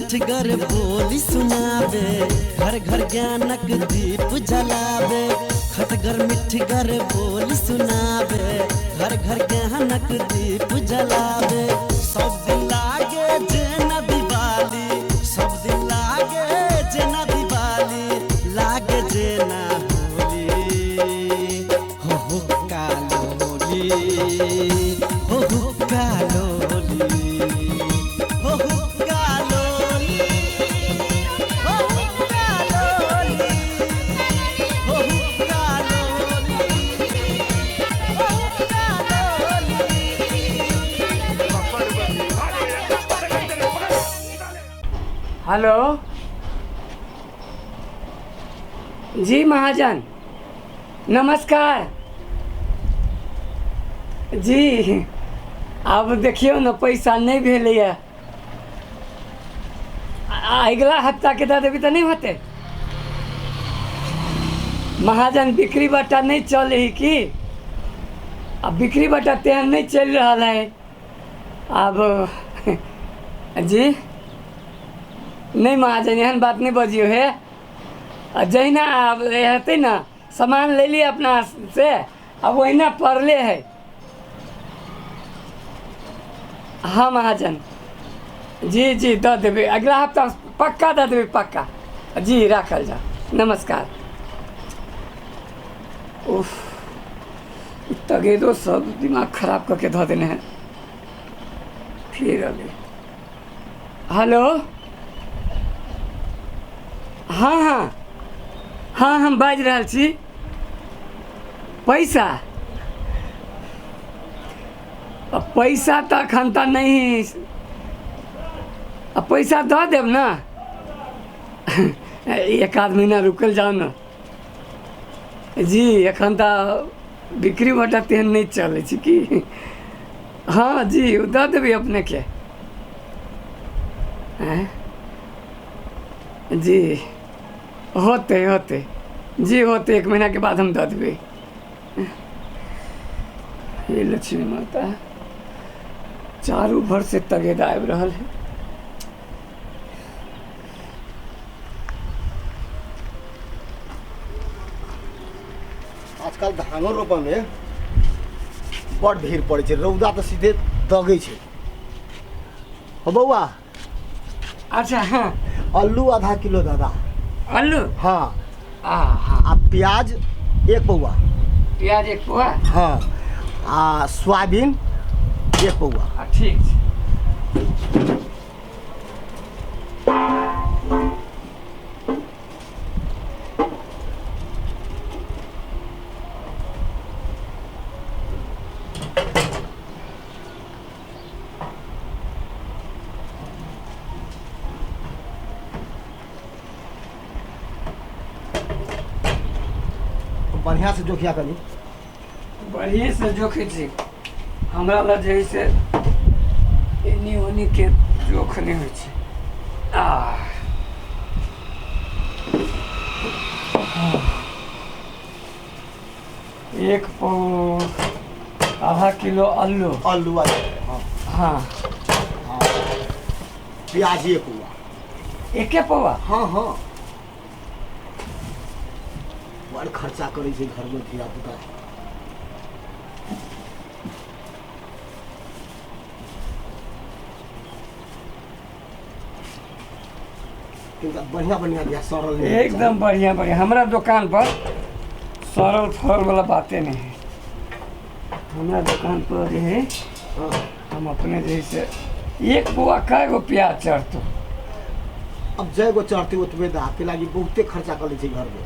मिठगर बोली सुनावे, घर घर ज्ञानक दीप जलावे। खटगर मिठगर बोली सुनावे, घर घर ज्ञानक दीप जलावे। सब दिन लागे जेना दिवाली, सब दिन लागे जेना दिवाली, लागे जेना होली। हो कालोली, हो कालोली, हो कालोली, हो कालोली, हो कालोली, हो कालोली। हेलो जी महाजन, नमस्कार जी। अब देखियो ना, पैसा नहीं भेलैया। अगला हफ्ता के दे देवी तो नहीं होते महाजन। बिक्री बट्टा नहीं चले ही कि अब बिक्री बट्टा तेहन नहीं चल रहा है अब जी। नहीं महाजन, एहन बात नहीं बजियो है। जहिना अब हेतै ना, सामान ले लिए अपना से, अब वहीना पड़ले है। हाँ महाजन जी जी, दे देवे अगला हफ्ता पक्का दे देवे, पक्का जी। रखल जा, नमस्कार। उफ, तगेदो सब दिमाग खराब करके धो देने हैं फिर अभी। हेलो हाँ हाँ हाँ, हम बाज रहा छी। पैसा पैसा तो अखन तो नहीं, अब पैसा दो देव ना। एक आध महीना रुकल जाओ ना जी। एखन तो बिक्री बटा तेहन नहीं चले कि। हाँ जी, दे देवी अपने के जी। होते होते जी, होते 1 महीना के बाद हम दे देवे। ये लक्ष्मी माता चारू भर से तगेद आबि रहल है। आजकल धानो रोपा में बड़ भीड़ पड़े छै, रौदा तो सीधे दगे छै। हो बउआ, अच्छा हाँ, आलू आधा किलो दादा। आलू हाँ हाँ, आ प्याज 1 पौआ। प्याज 1 पौआ। हाँ आ सोयाबीन 1 पौआ। ठीक छै। बढ़िया से जोखिया कनी। बढ़िए से जोखे छी, हमरा लग जे है से एनी ओनी के जोख नहीं होइ छै। एक पौ आधा किलो आलू। आलू हाँ हाँ हाँ। प्याज 1 पौआ। 1 पौआ। हाँ हाँ, बड़ खर्चा करे छै घर में धिया पुता। बढ़िया बढ़िया दिया, सरल एकदम बढ़िया बढ़िया। हमारा दुकान पर सरल फरल वाला बातें नहीं है। हमारा दुकान पर जो है, हम अपने जैसे 1 पौआ कै गो प्याज चढ़तो। अब जय गो चढ़ते उतबे दा के लागी बहुते खर्चा कर लै छै घर में।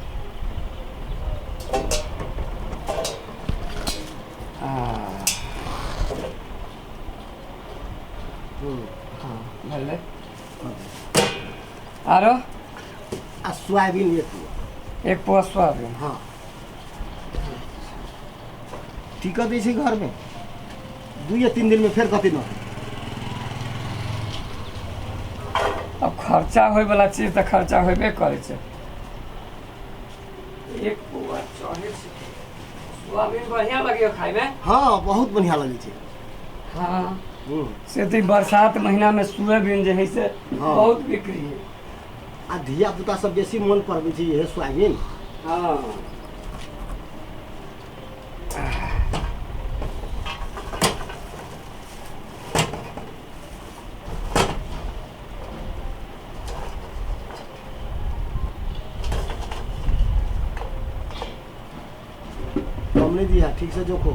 भले आरो आ सोयाबीन 1 पौआ। 1 पौआ सोयाबीन। हाँ ठीक दै छै घर में। 2 या 3 दिन में फिर कथी न। अब खर्चा होय वाला चीज तो खर्चा होबे करे छै। 1 पौआ चढ़े छै सोयाबीन, बढ़िया लगे खाए में। हाँ बहुत बढ़िया लगे छै। हाँ से तो बरसात महीना में सोयाबीन जे है से हाँ। बहुत बिक्री है। आ धिया पुता सब बेसी मन पड़बै छै इहे सोयाबीन। हाँ कम नहीं दिया, ठीक से जोखो।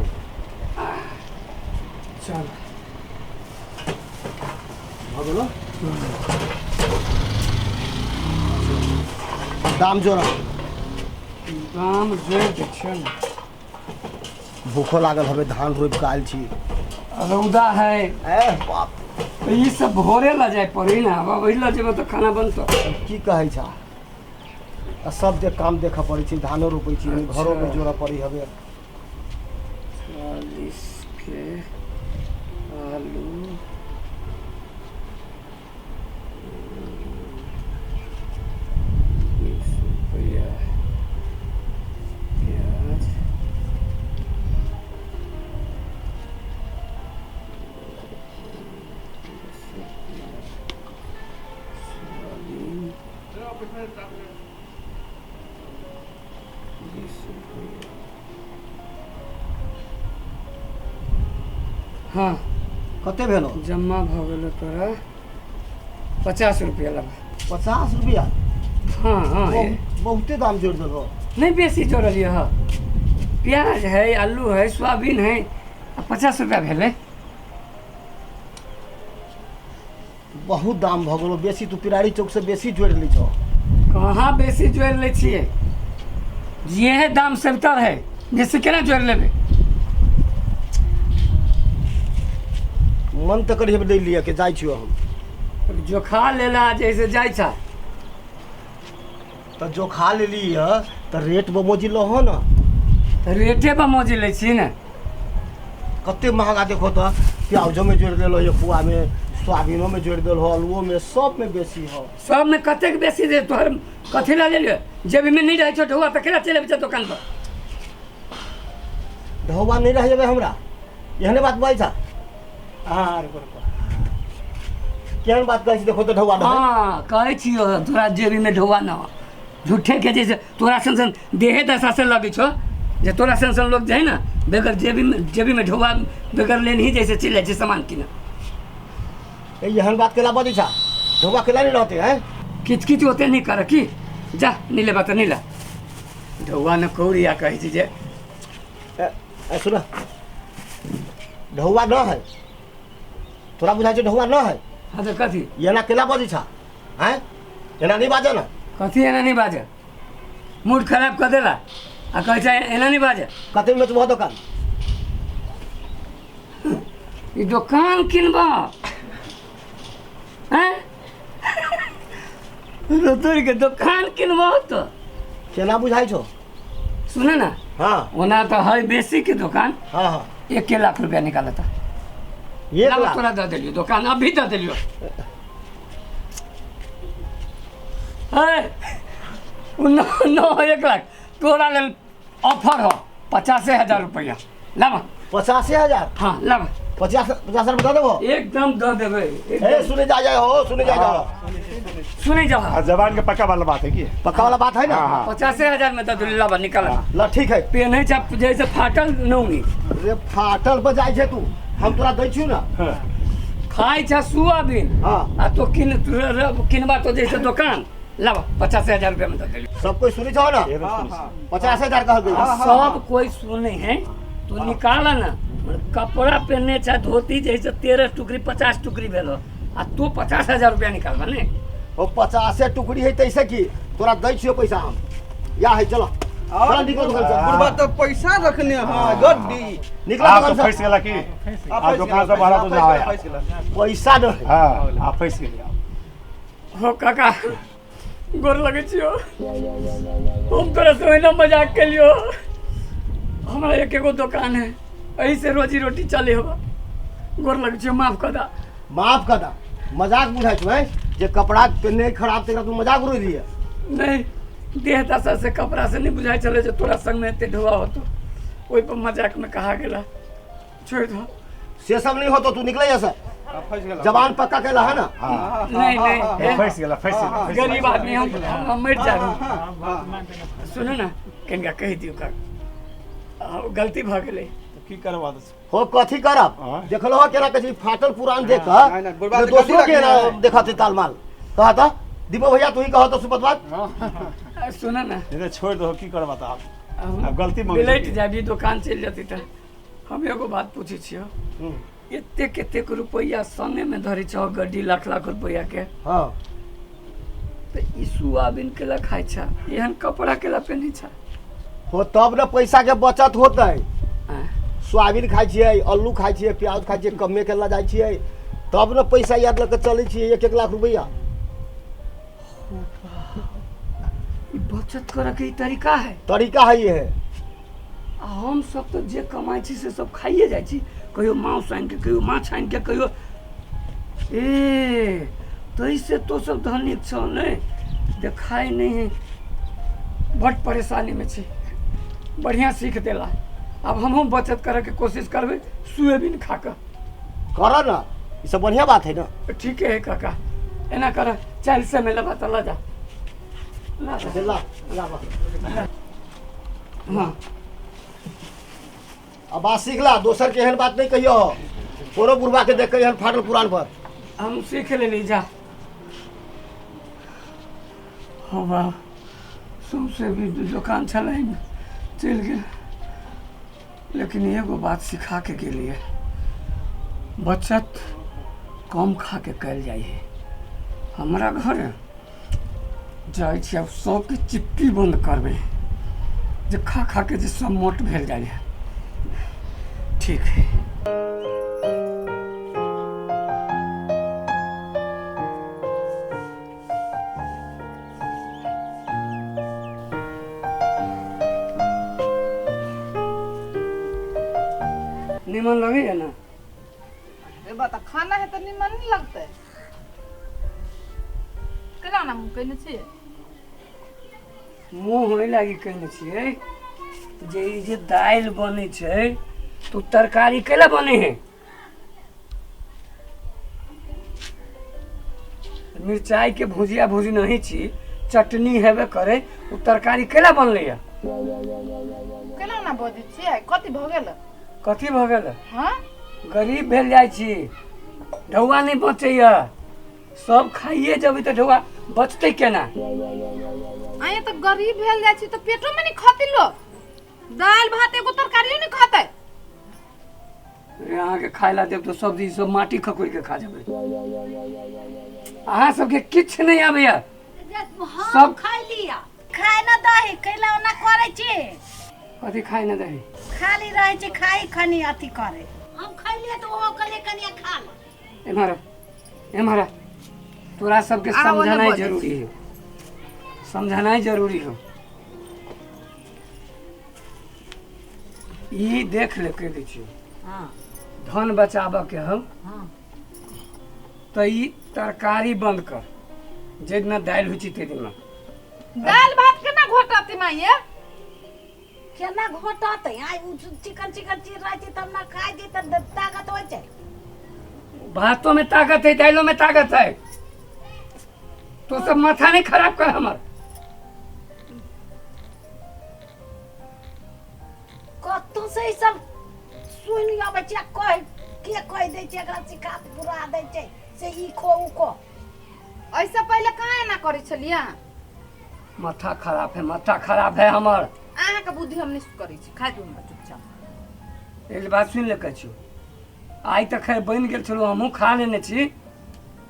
चल भऽ गेलो। दाम जोड़ा। दाम जोड़ के छै ने। भूखो लागल हवे, धान रोपि कऽ आयल छी। रौदा है ए बाप, तो ये सब भोरे ला जाए पड़ी ना, अब वही ला जेबो तो खाना बनतो। की कहै छा? आ सब जे काम देखऽ पड़ै छै, धानो रोपै छी, अच्छा। घरो में जोड़ऽ पड़ी हवे। 40 के आलू 20 रुपया प्याज 20 रुपया। हाँ कते भेलो? जमा भ गेलो तोरा 50 रुपया लगा। 50 रुपया? हाँ हाँ बहुते दाम जोड़ देलो। नहीं बेसी जोड़लिए ह। प्याज है, आलू है, सोयाबीन है, 50 रुपया भेले। बहुत दाम भऽ गेलो, बेसी तू पिरारी चौक से बेसी जोड़ ली छो। कहाँ बेसी जोड़ ले छिए? ये है दाम सबतर है, जैसे केना जोड़ लेबे? मन तऽ करिए दै लिया के जाइ छियो हम। जो खा लेला जैसे जाइ छा। तऽ जो खा लेली है तऽ रेट बमोजी लहो ना। तो रेटे पर मौजी ले छी ने। कते महंगा देखो तो, प्याजो में जोड़ देलो, ये पुआ में, सोयाबीनो में जोड़ देलो, आलूओ में, सब में बेसी हो। सब में कतेक बेसी दे तोहर कथी ला ले लियो? जब में नहीं रहे छोट हुआ तो केना चले बच्चा दुकान पर? ढौबा नहीं रह जेबे हमरा, एहने बात बोल छा। हाँ रे केहन बात कहै छी? देखो तो ढौबा ना। हाँ कहै छियो तोरा जेबी में ढौआ ना हो। झूठे के जैसे तोरा सन देहे दशा से लगे छो, जे तोरा सन लोग जाए ना बेगर जेबी में ढौआ बेगर लेन ही जैसे चले जाए सामान किना। एहन बात केला बदी छा? ढौबा केला नहीं रहते हैं? किच किच होते नहीं कर की जा नीले बात नीला ढौआ न कौड़िया कहै छी जे सुन, ढौआ न है, तोरा बुझाइ छै ढौआ न है? हाँ तो कथी एना केला बदी छा? हैं एना नहीं बाजे ना। कथी एना नहीं बाजे? मूड खराब कर देला आ कहै छै एना नहीं बाजे। कते में तुम्हारा दुकान? ई दुकान किनबा हैं? रोतोरी के दुकान किनबा तो केना बुझाइ छो? सुने ना, हाँ ओना तो है बेसी के दुकान। हाँ हाँ 1 लाख रुपया निकाला था। ये लावा तोरा दे दिलियो दुकान, अभी दे दिलियो। नौ 1 लाख तोरा लेल ऑफर हो 50,000 रुपया लावा। 50,000? हाँ लावा 50 रुपया देबो? एकदम दे देबे। ए सुने जा जाए हो, सुने जा जाओ। सुने जा जबान के पक्का वाला बात है की? पक्का वाला बात है ना? हाँ, हाँ। 50,000 में दे दिलियो लावा निकाला। ला ठीक है। पेन छाप जैसे फाटल नौनी रे फाटल पर जाय छै तू, हम तोरा दै छियो ना। खाई छा सोयाबीन हाँ आ तो किनबा तो जैसे दुकान लावा 50,000 रुपया में दे दिलियो। सब कोई सुनी छो ना? 50,000 कह गई। सब कोई सुने हैं तो निकाला ना। कपड़ा पहनने चाहे धोती जैसे 13 टुकड़ी 50 टुकड़ी भेलो आ तू 50,000 रुपया निकालबा ने। ओ 50 टुकड़ी है तैसे की तोरा दै छियो पैसा हम। या है चलो चलो निकल दुकान से। बुढ़बा तो पैसा रखने हाँ गड्डी निकल आप तो दुकान फंस से। गेला की? आप दुकान से बाहर तो जाओ यार। पैसा दो। हाँ आप फंस गेलिए। हो काका गोर लगे छियो, हम तोरा से ओहिना मजाक केलियो। हमारा एगो दुकान है, यही से रोजी रोटी चले हो। गोर लगे छियो, माफ कर दा। माफ कर दा, मजाक बुझाइ छो है जे कपड़ा पहने खराब तेरा तू मजाक उड़ै लिये। नहीं देह दशा से कपड़ा से नहीं बुझाई चले जो तोरा संग में एते ढोआ हो तो ओहि पर मजाक में कहा गेला। छोड़ दो से सब नहीं हो तो तू निकले ऐसा फंस गेला जवान पक्का केला है ना हाँ नहीं नहीं ये फंस गेला फंस गेला गरीब आदमी हम मर जाबे सुनो ना कनिका कह दियो का गलती भ गेलै की करबा दे हो कथी करब हाँ। देखलो हो केना कथी फाटल पुरान देख नहीं, नहीं, बर्बाद दूसरों कर के दिया ना है। देखा थे तालमाल कहा था दीपक भैया तू ही कहो तो सुपत बात सुनो ना इधर छोड़ दो की करबा ता हम अब गलती मांग बिलैट ली। जाबी दुकान चल जाती त हम एगो बात पूछी छियो एते केतेक रुपैया संगे में धरी छ गड्डी लाख लाख रुपैया के हाँ तो ई सोयाबीन के ला खाइ छ एहन कपड़ा के ला पहनी छ हो तब न पैसा के बचत होते हाँ। सोयाबीन खाइ छियै आलू खाइ छियै प्याज खाइ छियै कमे के ला जाइ छियै तब न पैसा याद लग के चलै छियै 1-1 लाख रुपैया ई बचत करे के ई तरीका है तरीका है ये है आ हम सब तो जे कमाई छी से सब खाइए जाइ छी कहियो मांस आनि के कहियो माछ आनि के कहियो ए तो इससे तो सब धनिक छ नहीं देखाई नहीं है बड़ परेशानी में छी बढ़िया सीख देला अब हम बचत करे के कोशिश करबे सोयाबीन खा के कर ना ये सब बढ़िया बात है ना ठीक है काका एना कर 40 में लबा त ला जा ला जा। ला ला बा। हाँ अब बात सीख ला दोसर के एहन बात नहीं कहियो कोनो बुढ़वा के देख के एहन फाटल पुरान पर हम सीख लेली जा हो बा सबसे भी दुकान चलाई चल गए लेकिन एगो बात सिखा के गेलिए बचत कम खा के कल जाइए हमारा घर जाइ छी अब सबके चिट्ठी बंद करबे जे खा खा के जे सब मोट भेल जाइए ठीक है निमन लगे है ना ये बता खाना है तो निमन नहीं लगता है केना नाम कहने छी मुँह होय लागी कहने छियै जे ई जे दालि बनै छै तो तरकारी केला बने है मिरचाई के भुजिया भुजी नहीं छी चटनी हेबे करे तो तरकारी केला बनले है केना ना बजै छी कथि भ गेल कथी भ गेल हां गरीब भेल जाइ छी ढौआ नहीं बचैया सब खाइए जब तो ढौआ बचते केना आये तो गरीब भेल जाइ छी तो पेटो में नहीं खाती लो दाल भात एगो तरकारियो नहीं खाते यहाँ के खाए ला देव तो सब्जी सब माटी खकोर के खा जाबे अहाँ सबके किछ नहीं आबैया सब खाइ लिया खाए न दही कैला ना करे छी कथी खाए न दही खाली रहे छी खाई खनी अथी करे हम खाइ लिया तो वो कले कनिया खा ले एम्हरा तोरा सबके आ, ओने समझाना बजै जरूरी है समझाना जरूरी हो ई देख ले के दै छियो हां धन बचाबऽ के हम हां तो ई तरकारी बंद कर जे दिन दालि होइ छै ते दिन दाल भात केना घोटाती मां ये केना घोटत आई चिकन चिकन चीज रहे छी तब ना खाइ दी त ताकत होय छै भातों में ताकत है दालों में ताकत है तो सब माथा नहीं खराब कर हमर कतौ से ई सब सुनि आबै छै कह दै छै एकरा सिखा पूरा दै छै से ई खो उ खो ऐसा पहले काहे ना करै छलिया माथा खराब है हमर अहाँ के बुद्धि हम नहीं करै छी खाइ दू हमरा चुपचाप एक बात सुन ले कछु आई तक खैर बन गेल छलो हमहू खा लेने छी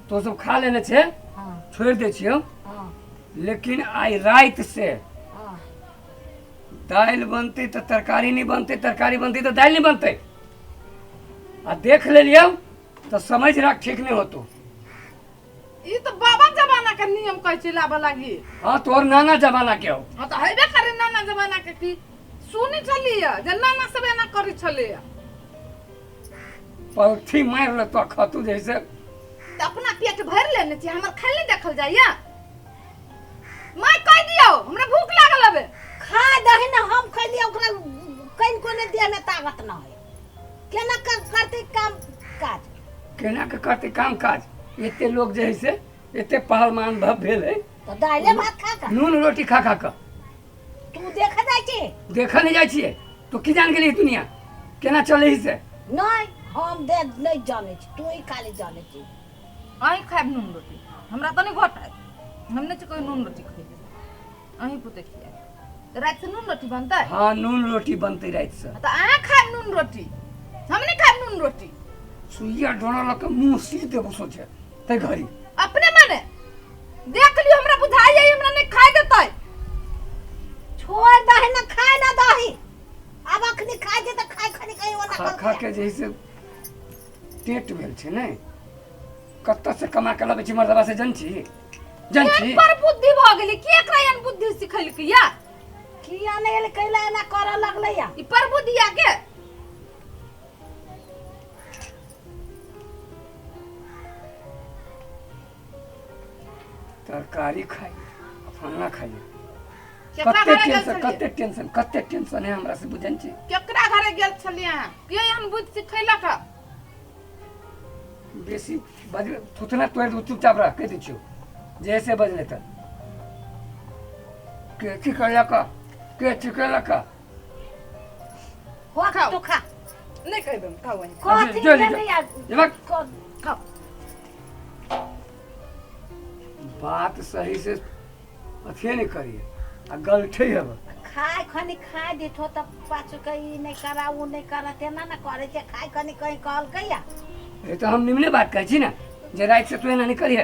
तो सब खा लेने छे हां छोड़ दे छियो हां लेकिन आई रात से हां दाल बनते तो तरकारी नहीं बनते तरकारी बनती तो दाल नहीं बनते आ देख ले लियो तो समझ रख ठीक नहीं होतो ई तो बाबा जमाना के नियम कहै छी लाबा लागी हाँ तोर नाना जमाना के हो हां तो हेबे करे नाना जमाना के की सुनी छलिया जे नाना सब एना करै छलिया पौथी मार ले तो खतु जैसे तो अपना पेट भर लेने छी हमर खाली देखल जाइया मैं कह दियो हमरा भूख लागल हबे खा दही ना हम खैली ओकरा कहीं कोने देह में ताकत ना है केना करते काम केना के करते काम काज एते लोग जे है से एते पहलवान भव भेल है तो दाइले भात खा का नून रोटी खा खा के तू देख जाय छी देखा नहीं जाइ छियै तो की जान गेली दुनिया केना चले ही से नहीं हम दे नहीं जाने छी तू ही खाली जाने छी अहीं खाएब नून रोटी हमरा तो नहीं घट है हम नहीं कोई नून रोटी खाई अहीं पुते खिया तो रात से नून रोटी बनता है हाँ नून रोटी बनते रात से तो अहाँ खाएब नून रोटी हम नहीं खाएब नून रोटी सुइया ढोना लग मुंह सी देबो सोचे ते घरी अपने मने देख लियो हमरा बुझाई है हमरा नहीं खाए देता है छोड़ दही ना खाए ना दही अब अखनी खाए जे तो खाए खनी कहीं वो ना खा खा के जैसे पेट भेल छै ने कत्त से कमा के लबे छी मर्दबा से जन छी पर बुद्धि भ गेली के एकरा एहन बुद्धि सिखैलक या किया नहीं ले कैला ना करे लगले या ई पर बुद्धि आ के तरकारी खाई खाना खाई केकरा घरे गेल कत्ते टेंशन है हमरा से बुझन छी केकरा घरे गेल छलिए के एहन बुद्धि सिखैलक बेसी बज थुथना तोड़ दू चुपचाप रह कह दै छियो जैसे बजले त के की करला का के चिकला का हो खाओ। तू खा नहीं कहबे खाओ वही कथी जो ले नहीं यार जब खाओ बात सही से अथिए नहीं करिए आ गलठे हब खाए खनी खाए दिथो त पाछू कहीं नहीं करा वो नहीं करा तेना ना करे छे खाए खनी कहीं कहल कहिया ये तो हम निम्ने बात कहै छी ना जे रात से तू एना नहीं करिए